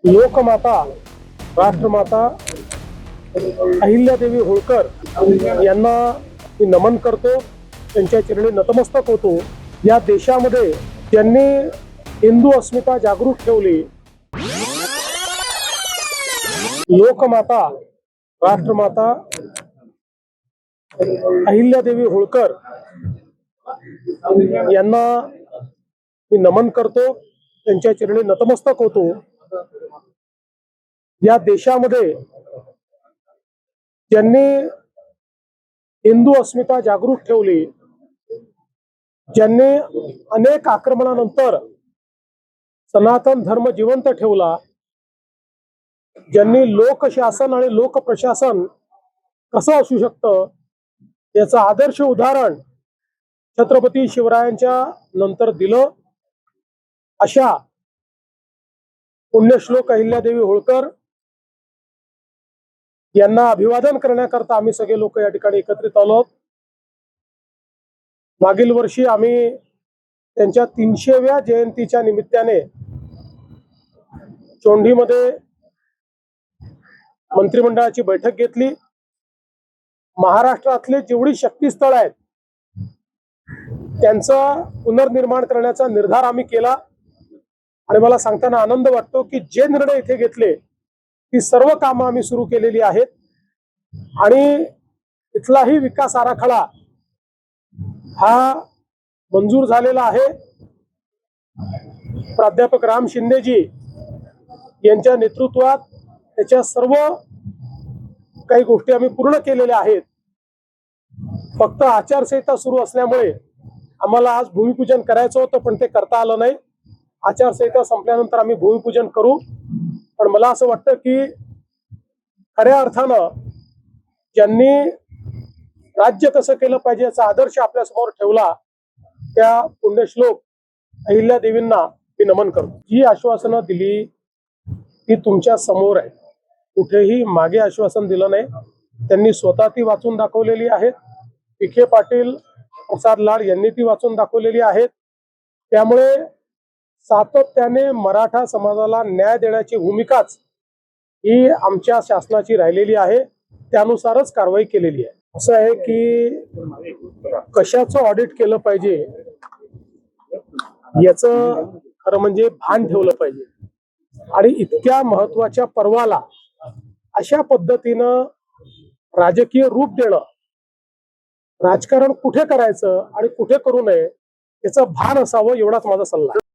लोकमाता राष्ट्रमाता अहिल्यादेवी होळकर यांना मी नमन करतो, त्यांच्या चरणी नतमस्तक होतो। या देशामध्ये ज्यांनी हिंदू अस्मिता जागृत ठेवली, लोकमाता राष्ट्रमाता अहिल्यादेवी होळकर यांना मी नमन करतो, त्यांच्या चरणी नतमस्तक होतो। या देशामध्ये ज्यांनी हिंदू अस्मिता जागृत ठेवली, ज्यांनी अनेक आक्रमणानंतर सनातन धर्म जिवंत ठेवला, ज्यांनी लोकशासन आणि लोकप्रशासन कसं असू शकतं याचं आदर्श उदाहरण छत्रपती शिवरायांच्या नंतर दिलं, अशा पुण्यश्लोक अहिल्यादेवी होळकर यांना अभिवादन करण्याकरता आम्ही सगळे लोक या ठिकाणी एकत्रित आलो। मागील वर्षी आम्ही त्यांच्या 300व्या जयंतीच्या निमित्ताने चोंडीमध्ये मंत्रिमंडळाची बैठक घेतली। महाराष्ट्रातले जेवढी शक्तीस्थळ आहेत त्यांचं पुनर्निर्माण करण्याचा निर्धार आम्ही केला आणि मला सांगताना आनंद वाटतो की जे निर्णय इथे घेतले ती सर्व कामं आम्ही सुरू केलेली आहेत आणि इथलाही विकास आराखडा हा मंजूर झालेला आहे। प्राध्यापक राम शिंदेजी यांच्या नेतृत्वात त्याच्या सर्व काही गोष्टी आम्ही पूर्ण केलेल्या आहेत। फक्त आचारसंहिता सुरू असल्यामुळे आम्हाला आज भूमिपूजन करायचं होतं, पण ते करता आलं नाही। आचारसंहिता संपल्यानंतर आम्ही भूमिपूजन करू, पण मला असं वाटतं की खऱ्या अर्थानं ज्यांनी राज्य कसं केलं पाहिजे याचा आदर्श आपल्यासमोर ठेवला त्या पुण्यश्लोक अहिल्यादेवींना मी नमन करतो। जी आश्वासनं दिली ती तुमच्या समोर आहे, कुठेही मागे आश्वासन दिलं नाही। त्यांनी स्वतः ती वाचून दाखवलेली आहेत, विखे पाटील, प्रसाद लाड यांनी ती वाचून दाखवलेली आहेत। त्यामुळे सातत्याने मराठा समाजाला न्याय देण्याची भूमिकाच ही आमच्या शासनाची राहिलेली आहे, त्यानुसारच कारवाई केलेली आहे। असं आहे की कशाचं ऑडिट केलं पाहिजे याचं खरं म्हणजे भान ठेवलं पाहिजे आणि इतक्या महत्वाच्या पर्वाला अशा पद्धतीनं राजकीय रूप देणं, राजकारण कुठे करायचं आणि कुठे करू नये याचं भान असावं, एवढाच माझा सल्ला आहे।